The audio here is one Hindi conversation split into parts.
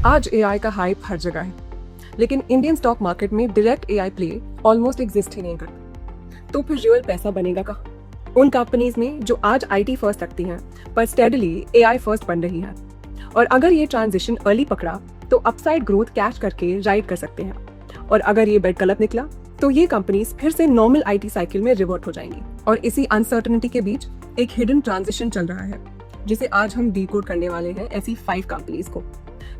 आज एआई का हाइप हर जगह है, लेकिन इंडियन स्टॉक मार्केट में direct AI play almost exist ही नहीं करता। तो फिर रियल पैसा बनेगा कहाँ? उन कंपनीज में जो आज आईटी फर्स्ट लगती हैं पर स्टेडली एआई फर्स्ट बन रही हैं। और अगर ये ट्रांजिशन अर्ली पकड़ा तो अपसाइड ग्रोथ कैच करके राइड कर सकते हैं, और अगर ये बेट गलत निकला तो ये कंपनीज फिर से नॉर्मल आईटी साइकिल में रिवर्ट हो जाएंगी। और इसी अनसर्टेनिटी के बीच एक हिडन ट्रांजिशन चल रहा है जिसे आज हम डीकोड करने वाले हैं ऐसी 5 कंपनीज को।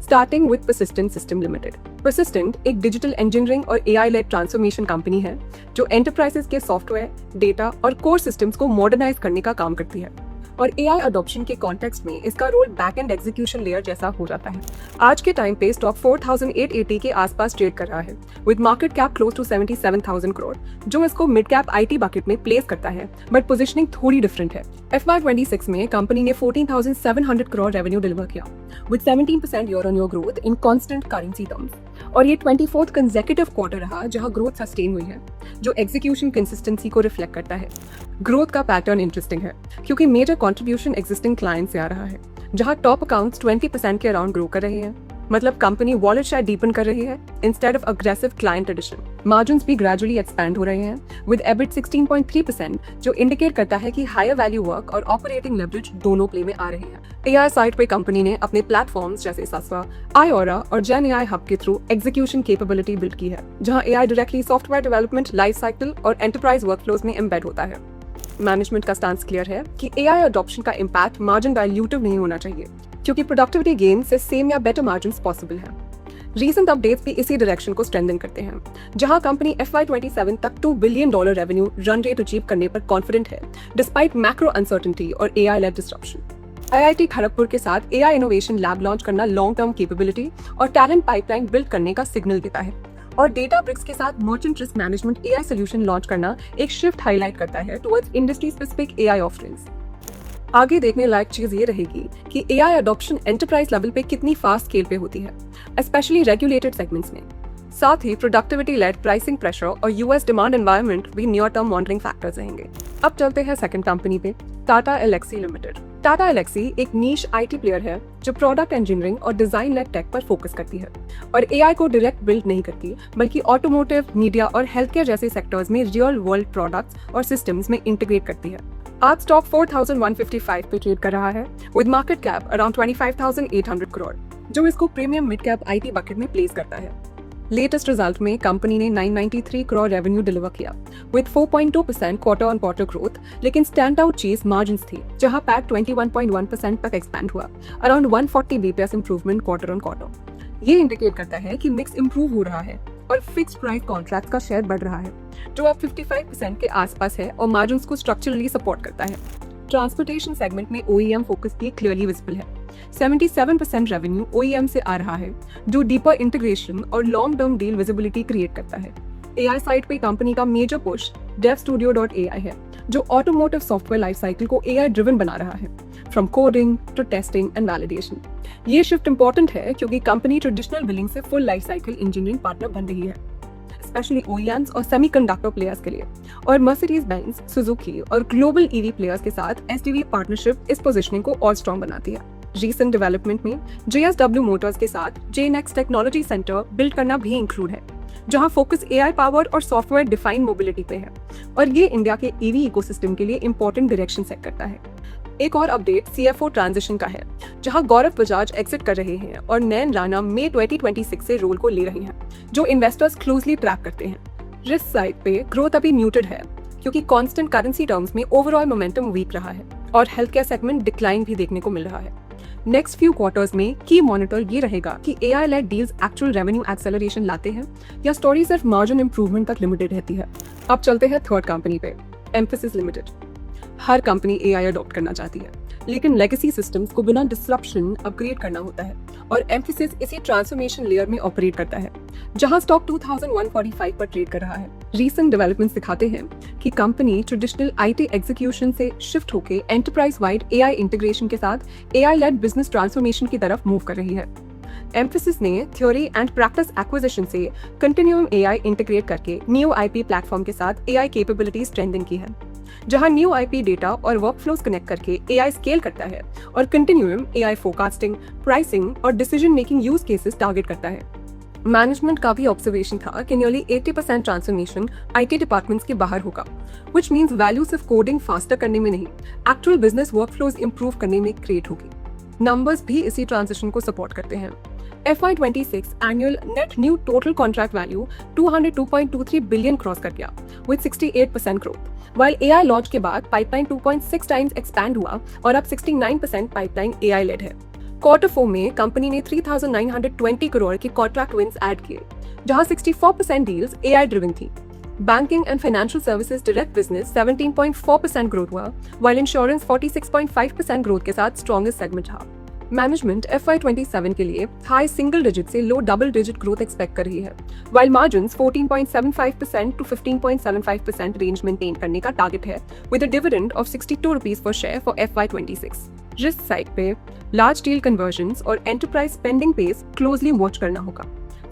Starting with persistent system limited. Persistent एक डिजिटल इंजीनियरिंग और एआई लेड ट्रांसफॉर्मेशन कंपनी है जो एंटरप्राइजेस के सॉफ्टवेयर, डेटा और कोर सिस्टम्स को मॉडर्नाइज करने का काम करती है। और एआई अडॉप्शन के कॉन्टेक्स्ट में इसका roll back and execution layer जैसा हो जाता है। आज के टाइम पे स्टॉक 4880 के आसपास ट्रेड कर रहा है with market cap close to 77,000 crore, जो इसको मिड कैप आईटी बकेट में प्लेस करता है, बट पोजीशनिंग थोड़ी डिफरेट है। FY26 में कंपनी ने 14,700 करोड़ रेवेन्यू डिलीवर किया with 17% year on year growth in constant currency terms, और ये 24th कंसेक्यूटिव क्वार्टर रहा जहां ग्रोथ सस्टेन हुई है, जो एग्जीक्यूशन कंसिस्टेंसी को रिफ्लेक्ट करता है। ग्रोथ का पैटर्न इंटरेस्टिंग है क्योंकि मेजर कंट्रीब्यूशन एग्जिस्टिंग क्लाइंट से आ रहा है, जहां टॉप अकाउंट्स 20% के अराउंड ग्रो कर रहे हैं। मतलब कंपनी वॉलेट शेयर डीपन कर रही है instead of aggressive client addition. Margins भी ग्रेजुअली एक्सपैंड हो रहे हैं विद एबिट 16.3%, जो इंडिकेट करता है कि हायर वैल्यू वर्क और ऑपरेटिंग लेवरेज दोनों प्ले में आ रहे हैं। एआई साइड पे कंपनी ने अपने प्लेटफॉर्म्स जैसे सस्वा, आयोरा और जेन एआई हब के थ्रू एग्जीक्यूशन कैपेबिलिटी बिल्ड की है, जहां AI directly software development life cycle और एंटरप्राइज वर्कफ्लोज में एम्बेड होता है। मैनेजमेंट का स्टांस क्लियर है कि एआई अडॉप्शन का इम्पैक्ट मार्जिन डाइल्यूटिव नहीं होना चाहिए, क्योंकि प्रोडक्टिविटी गेन से सेम या बेटर मार्जिन्स पॉसिबल हैं। रीसेंट अपडेट्स भी इसी डायरेक्शन को स्ट्रेंथन करते हैं, जहां कंपनी FY27 तक $2 billion revenue run rate achieve करने पर कॉन्फिडेंट है डिस्पाइट मैक्रो अनसर्टेनिटी और AI led disruption. IIT Kharagpur के साथ एआई इनोवेशन लैब लॉन्च करना लॉन्ग टर्म कैपेबिलिटी और टैलेंट पाइपलाइन बिल्ड करने का सिग्नल देता है, और Databricks के साथ merchant risk management AI solution launch करना एक शिफ्ट हाईलाइट करता है towards industry specific AI offerings. आगे देखने लायक चीज ये रहेगी कि एआई अडॉप्शन एंटरप्राइज लेवल पे कितनी फास्ट स्केल पे होती है, स्पेशली रेगुलेटेड सेगमेंट्स में। साथ ही प्रोडक्टिविटी लेड प्राइसिंग प्रेशर और यूएस डिमांड एनवायरनमेंट भी नियर टर्म मॉनिटरिंग फैक्टर्स रहेंगे। अब चलते हैं सेकंड कंपनी पे, टाटा एल्क्सी लिमिटेड। टाटा एल्क्सी एक नीश आईटी प्लेयर है जो प्रोडक्ट इंजीनियरिंग और डिजाइन लेड टेक पर फोकस करती है, और एआई को डायरेक्ट बिल्ड नहीं करती, बल्कि ऑटोमोटिव, मीडिया और हेल्थ केयर जैसे सेक्टर्स में रियल वर्ल्ड प्रोडक्ट्स और सिस्टम्स में इंटीग्रेट करती है। आज स्टॉक 4155 पे ट्रेड कर रहा है with market cap around 25,800 crore, जो इसको premium mid cap IT bucket में प्लेस करता है। लेटेस्ट रिजल्ट में कंपनी ने 993 करोड़ रेवेन्यू डिलीवर किया with 4.2% quarter on quarter growth, लेकिन स्टैंड आउट चीज मार्जिन्स थी, जहां पैट 21.1% तक एक्सपैंड हुआ, around 140 BPS improvement quarter on quarter. ये इंडिकेट करता है कि मिक्स इंप्रूव हो रहा है और फिक्स्ड प्राइस कॉन्ट्रैक्ट का शेयर बढ़ रहा है, जो अब 55% के आसपास है और मार्जिन्स को स्ट्रक्चरली सपोर्ट करता है। ट्रांसपोर्टेशन सेगमेंट में OEM फोकस भी क्लियरली विजिबल है। 77% रेवेन्यू OEM से आ रहा है, जो डीपर इंटीग्रेशन और long term deal visibility create करता है। एआई साइड पे कंपनी का मेजर पुश DevStudio.ai है, जो ऑटोमोटिव सॉफ्टवेयर लाइफ साइकिल को एआई ड्रिवन बना रहा है, from coding to testing and validation. ये शिफ्ट इंपॉर्टेंट है क्योंकि कंपनी ट्रेडिशनल बिलिंग से full life cycle engineering partner बन रही है, स्पेशली OEMs और सेमीकंडक्टर प्लेयर्स के लिए। और मर्सिडीज-बेंज, सुजुकी और ग्लोबल EV प्लेयर्स के साथ SDV पार्टनरशिप इस पोजीशनिंग को और स्ट्रॉन्ग बनाती है। रीसेंट डेवलपमेंट में JSW मोटर्स के साथ JNext टेक्नोलॉजी सेंटर बिल्ड करना भी इंक्लूड है, जहां फोकस एआई पावर और सॉफ्टवेयर डिफाइंड मोबिलिटी पे है, और ये इंडिया के EV इकोसिस्टम के लिए इंपॉर्टेंट डायरेक्शन सेट करता है। एक और अपडेट CFO ट्रांजिशन का है, जहां गौरव बजाज एग्जिट कर रहे हैं और नैन राणा मई 2026 से रोल को ले रहे हैं, जो इन्वेस्टर्स क्लोजली ट्रैक करते हैं। रिस्क साइड पे ग्रोथ अभी म्यूटेड है क्योंकि कांस्टेंट करेंसी टर्म्स में ओवरऑल मोमेंटम वीक रहा है और हेल्थ केयर सेगमेंट डिक्लाइन भी देखने को मिल रहा है। नेक्स्ट फ्यू क्वार्टर्स में की मॉनिटर ये रहेगा कि AI led deals actual revenue acceleration लाते हैं या स्टोरी सिर्फ मार्जिन इंप्रूवमेंट तक लिमिटेड रहती है। अब चलते हैं थर्ड कंपनी पे, एम्फेसिस लिमिटेड। हर कंपनी एआई अडॉप्ट करना चाहती है, लेकिन लेगेसी सिस्टम्स को बिना डिसरप्शन अपग्रेड करना होता है, और एम्फेसिस इसी ट्रांसफॉर्मेशन लेयर में ऑपरेट करता है, जहां स्टॉक 2145 पर ट्रेड कर रहा है। रीसेंट डेवलपमेंट्स दिखाते हैं कि कंपनी ट्रेडिशनल आईटी एग्जीक्यूशन से शिफ्ट होकर एंटरप्राइज वाइड एआई इंटीग्रेशन के साथ एआई लेड बिजनेस ट्रांसफॉर्मेशन की तरफ मूव कर रही है। एम्फेसिस ने थ्योरी एंड प्रैक्टिस एक्विजिशन से कंटिन्यूम एआई इंटीग्रेट करके न्यू आईपी प्लेटफॉर्म के साथ एआई कैपेबिलिटीज स्ट्रेंथन की है। जहां न्यू आईपी डेटा और वर्कफ्लोज कनेक्ट करके एआई स्केल करता है और कंटिन्यूम एआई फोरकास्टिंग, प्राइसिंग और decision making use cases target करता है। मैनेजमेंट का भी ऑब्जर्वेशन था कि नियरली 80% ट्रांसफॉर्मेशन आईटी डिपार्टमेंट्स के बाहर होगा, व्हिच मींस वैल्यू सिर्फ कोडिंग फास्टर करने में नहीं, एक्चुअल बिजनेस वर्कफ्लोज इंप्रूव करने में क्रिएट होगी। नंबर्स भी इसी ट्रांजिशन को सपोर्ट करते हैं। FY26 annual net new total contract value 202.23 billion cross कर गया with 68% growth, while AI launch के बाद पाइपलाइन 2.6 टाइम्स एक्सपैंड हुआ और अब 69% पाइपलाइन AI लेड है। क्वार्टर 4 में कंपनी ने 3,920 करोड़ के कॉन्ट्रैक्ट विंस ऐड किए, जहां 64% डील्स AI ड्रिवन थी। Banking and financial services direct business 17.4% growth हुआ, while इंश्योरेंस 46.5% ग्रोथ के साथ स्ट्रॉन्गेस्ट सेगमेंट रहा। मैनेजमेंट FY27 के लिए हाई सिंगल डिजिट से low double digit growth expect कर रही है, while margins 14.75% to 15.75% range maintain करने का टारगेट है, with a dividend of 62 rupees per share for FY26। Risk side पे लार्ज डील कन्वर्जन्स और enterprise spending pace closely watch करना होगा।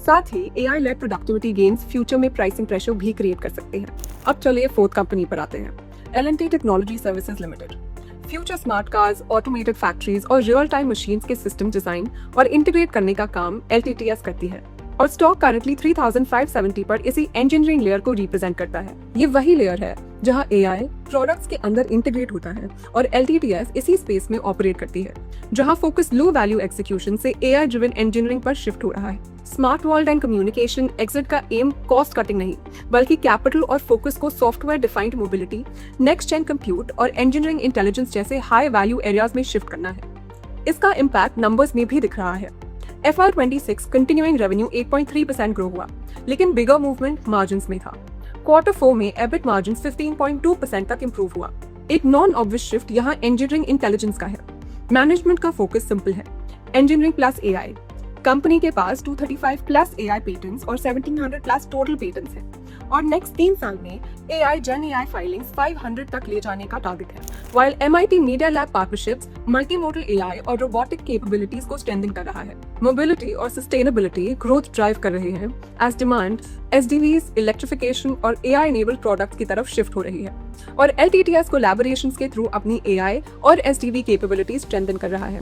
साथ ही AI led productivity gains future में प्राइसिंग प्रेशर भी क्रिएट कर सकते हैं। अब चलिए फोर्थ कंपनी पर आते हैं, L&T technology services limited. Future smart cars, automated factories और रियल टाइम मशीन्स के सिस्टम डिजाइन और इंटीग्रेट करने का काम LTTS करती है और स्टॉक करंटली 3,570 पर इसी इंजीनियरिंग लेयर को रिप्रेजेंट करता है। ये वही लेयर है जहां एआई प्रोडक्ट्स के अंदर इंटीग्रेट होता है और LTTS इसी स्पेस में ऑपरेट करती है, जहां फोकस लो वैल्यू एक्सिक्यूशन से एआई ड्रिवन इंजीनियरिंग पर शिफ्ट हो रहा है। Smart world and communication exit का एम कॉस्ट कटिंग नहीं, बल्कि कैपिटल और फोकस को software defined mobility, next gen compute और इंजीनियरिंग इंटेलिजेंस जैसे हाई वैल्यू एरियाज में शिफ्ट करना है। इसका इम्पैक्ट नंबर्स में भी दिख रहा है। FY26 कंटिन्यूइंग रेवेन्यू 8.3% ग्रो हुआ, लेकिन बिगर मूवमेंट मार्जिन्स में था। क्वार्टर 4 में EBIT मार्जिन 15.2% तक इंप्रूव हुआ। एक नॉन ऑब्वियस शिफ्ट यहाँ इंजीनियरिंग इंटेलिजेंस का है। मैनेजमेंट का फोकस सिंपल है, इंजीनियरिंग प्लस एआई। कंपनी के पास 235 प्लस एआई पेटेंट्स और 1700 प्लस टोटल पेटेंट्स हैं और नेक्स्ट 3 साल में एआई जन एआई फाइलिंग्स 500 तक ले जाने का टारगेट है, while MIT media lab partnerships multi modal AI और रोबोटिक कैपेबिलिटीज को स्ट्रेंथन कर रहा है। मोबिलिटी और सस्टेनेबिलिटी ग्रोथ ड्राइव कर रहे हैं एज डिमांड SDVs, इलेक्ट्रिफिकेशन और एआई इनेबल्ड प्रोडक्ट्स की तरफ शिफ्ट हो रही है और LTTS कोलैबोरेशंस के थ्रू अपनी एआई और SDV कैपेबिलिटीज स्ट्रेंथन कर रहा है।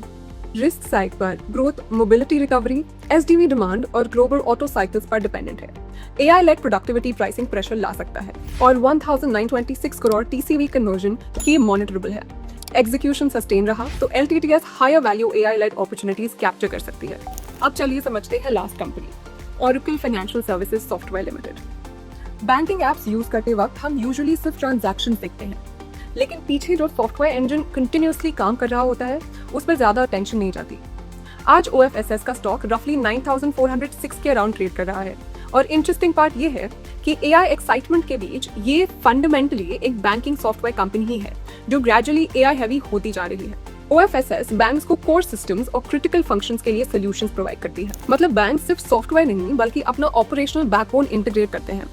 रिस्क साइड पर growth, mobility recovery, SDV demand और ग्लोबल ऑटो साइकिल्स पर डिपेंडेंट है। AI led productivity pricing pressure ला सकता है और 1926 करोड़ TCV कन्वर्जन की मॉनिटरेबल है। एग्जीक्यूशन सस्टेन रहा तो LTTS higher value AI lead opportunities capture कर सकती है। अब चलिए समझते हैं last company, Oracle financial services software limited. Banking apps use करते वक्त हम यूजुअली सिर्फ ट्रांजैक्शन देखते हैं, लेकिन पीछे जो सॉफ्टवेयर इंजन कंटिन्यूअसली काम कर रहा होता है उस पर ज्यादा अटेंशन नहीं जाती। आज OFSS का स्टॉक रफली 9,406 के अराउंड ट्रेड कर रहा है और इंटरेस्टिंग पार्ट ये है कि एआई एक्साइटमेंट के बीच ये फंडामेंटली एक बैंकिंग सॉफ्टवेयर कंपनी ही है जो ग्रेजुअली एआई हैवी होती जा रही है। OFSS बैंक्स को कोर सिस्टम्स और क्रिटिकल फंक्शंस के लिए सॉल्यूशंस प्रोवाइड करती है। मतलब बैंक सिर्फ सॉफ्टवेयर नहीं बल्कि अपना ऑपरेशनल बैकबोन इंटीग्रेट करते हैं,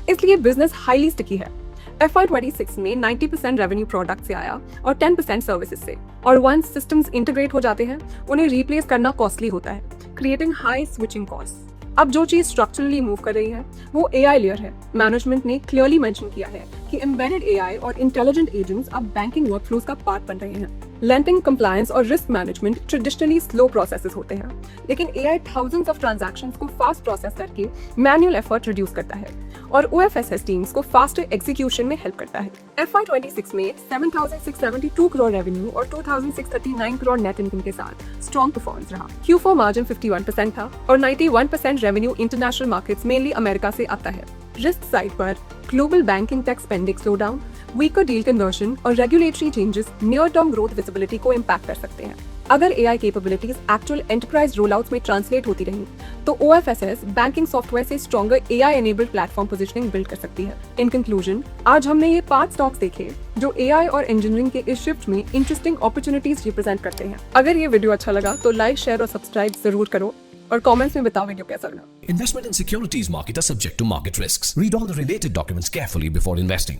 इसलिए बिजनेस हाईली स्टिकी है। FY26 में 90% रेवेन्यू प्रोडक्ट से आया और 10% सर्विसेज से, और वंस सिस्टम्स इंटीग्रेट हो जाते हैं उन्हें रिप्लेस करना कॉस्टली होता है, क्रिएटिंग हाई स्विचिंग कॉस्ट। अब जो चीज स्ट्रक्चरली मूव कर रही है वो एआई लेयर है। मैनेजमेंट ने क्लियरली मेंशन किया है कि एम्बेडेड एआई और इंटेलिजेंट एजेंट्स अब बैंकिंग वर्कफ्लोज का पार्ट बन रहे हैं। लेंडिंग, कंप्लायंस और risk management traditionally slow processes होते हैं, लेकिन एआई थाउजेंड्स ऑफ ट्रांजैक्शंस को फास्ट प्रोसेस करके मैनुअल एफर्ट रिड्यूस करता है और OFSS टीम्स को फास्टर एग्जीक्यूशन में हेल्प करता है। FY26 में 7,672 करोड़ रेवेन्यू और 2,639 करोड़ नेट इनकम के साथ स्ट्रॉन्ग परफॉर्मेंस रहा। Q4 मार्जिन 51% था और 91% revenue international markets mainly America से आता है। रिस्क साइड पर global banking tech spending slow down, weaker deal conversion और regulatory changes near term growth visibility को इम्पैक्ट कर सकते हैं। अगर AI capabilities actual enterprise rollouts में ट्रांसलेट होती रहीं, तो OFSS बैंकिंग सॉफ्टवेयर से stronger AI enabled platform positioning build कर सकती है। इन कंक्लूजन, आज हमने ये 5 स्टॉक्स देखे जो एआई और इंजीनियरिंग के इस शिफ्ट में इंटरेस्टिंग अपॉर्चुनिटीज रिप्रेजेंट करते हैं। अगर ये वीडियो अच्छा लगा तो लाइक, शेयर और सब्सक्राइब जरूर करो और कमेंट्स में बताओ वीडियो कैसा लगा। Investment in securities market are subject to market risks. Read all the related documents carefully before investing.